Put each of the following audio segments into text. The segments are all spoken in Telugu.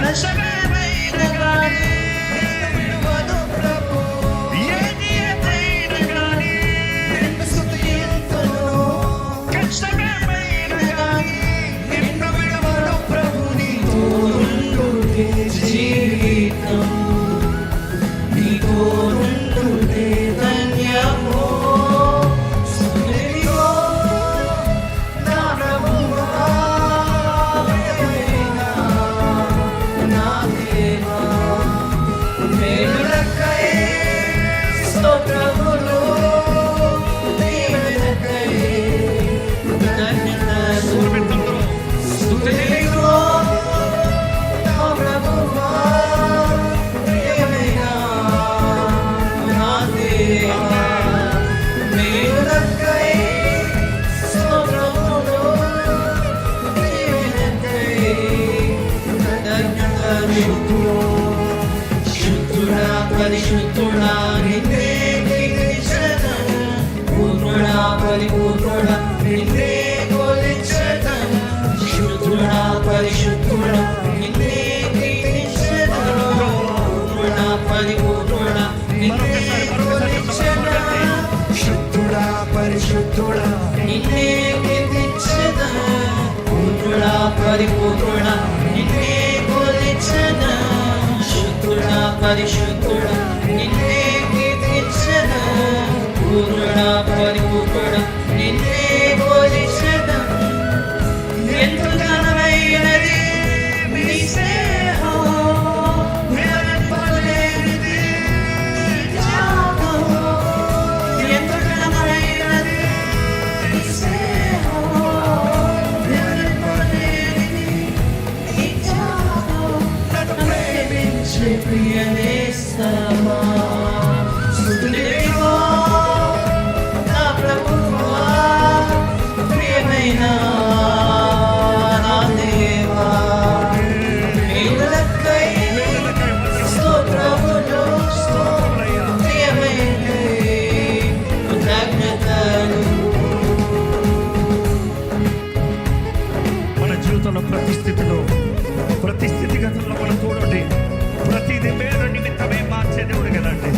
కష్టమేమైనా కానీ విడువను ప్రభు, ఏది ఏదైనా కానీ నిన్ను స్తుతింతును. కష్టమేమైనా కానీ నిన్ను విడువను ప్రభు, నీతో ఉండుటే జీవితం, నీతో ఉండుటే ధన్యము. పరిశుద్ధుడా నిన్నే కీర్తించెదను, పూర్ణుడా పరిపూర్ణుడా నిన్నే కొలిచెదను. శుద్ధుడా పరిశుద్ధుడా నిన్నే కీర్తించెదను, పూర్ణుడా పరిపూర్ణుడా నిన్నే కొలిచెదను. శుద్ధుడా పరిశుద్ధుడా నిన్నే కీర్తించెదను, పూర్ణుడా పరిపూర్ణుడా నిన్నే కొలిచెదను. శుద్ధుడా పరిశుద్ధుడా నిన్నే కీర్తించెదను, పూర్ణుడా పరిపూర్ణుడా నిన్నే కొలిచెదను. ఎంతో ఘనమైనది నీ స్నేహం, వివరింపలేనిది త్యాగం. ఎంతో ఘనమైనది నీ స్నేహం, వివరింపలేనిది నీ త్యాగం. నన్ను ప్రేమించే ప్రియ నేస్తమా, స్తుతించుకో నా ప్రభువా, ప్రియమైన నా దేవా. మేలులకై స్తోత్రములు, ప్రియమైన కృతజ్ఞతలు. మన జీవితంలో ప్రతి స్థితిలో, ప్రతి స్థితిగతుల్లో మన తోడుండి ప్రతిది మేలు నిమిత్తమే మార్చే దేవుడు కదండి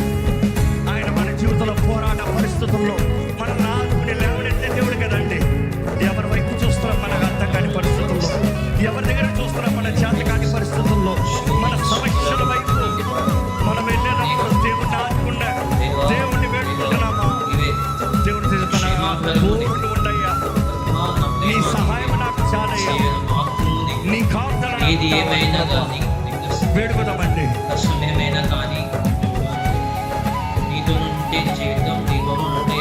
ఆయన. మన జీవితంలో పోరాట పరిస్థితుల్లో మన నాలుగుని లేవనెత్తే దేవుడు కదండి. ఎవరి వైపు చూస్తున్నా మనకు అర్థం కాని పరిస్థితుల్లో, ఎవరి దగ్గర చూస్తున్నా మన చేత కాని పరిస్థితుల్లో, మన సమస్యల వైపు మనం వెళ్ళినప్పుడు దేవుడిని ఆదుకున్నా, దేవుడిని వేడుకుంటున్నామా, దేవుడు తోడు ఉండయ్యా, నీ సహాయం నాకు చాలయ్యా, నీ కాపుదల ఏది ఏమైనా కానీ వేడుకుందామండి. కష్టమేమైనా కానీ నీతో ఉంటే జీవితం, నీతో ఉంటే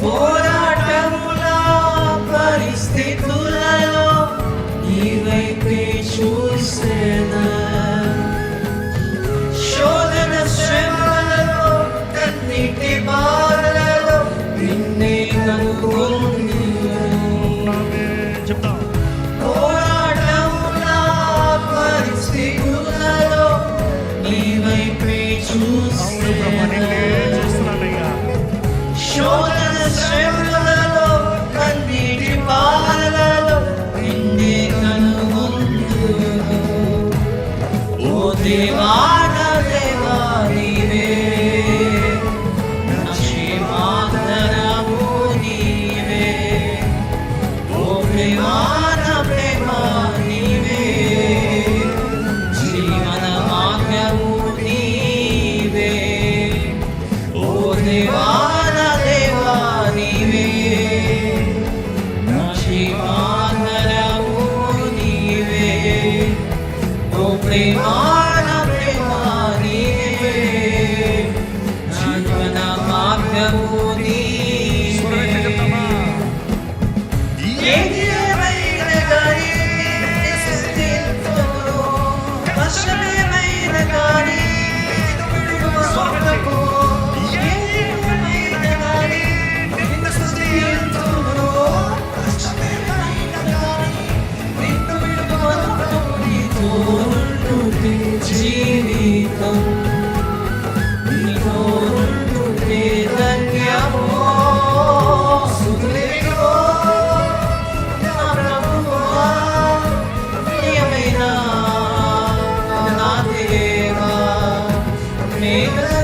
పోరాటముల పరిస్థితులలో నీ వైపే చూసేనా, శోధన శ్రమలలో కన్నీటి బాధలలో నిన్నే కనుగొని చెప్తాం. పోరాటముల పరిస్థితులలో నీ వైపే చూసేనా, శోధన శ్రమలలో కన్నీటి బాధలలో నిన్నే కనుగొందును. ఓ దేవా నా దేవా నీవే, నా క్షేమాధారము నీవే. ఓ ప్రేమా నా ప్రేమ నీవే, జీవన మార్గము నీవే. ఓ దేవా నా దేవా నీవే, నా క్షేమాధారము నీవే. ఓ ప్రేమా నా ప్రేమ నీవే, నా జీవన మార్గము నీవే. ఏది ఏమైనా కానీ స్తుతింతును, కష్టమేమైనా కానీ విడువను ప్రభు, ఏది ఏమైనా కానీ నిన్ను స్తుతింతును. కష్టమేమైనా కానీ నిన్ను విడువను ప్రభు, నీతో ఉండుటే జీవితం, నీతో మేఘ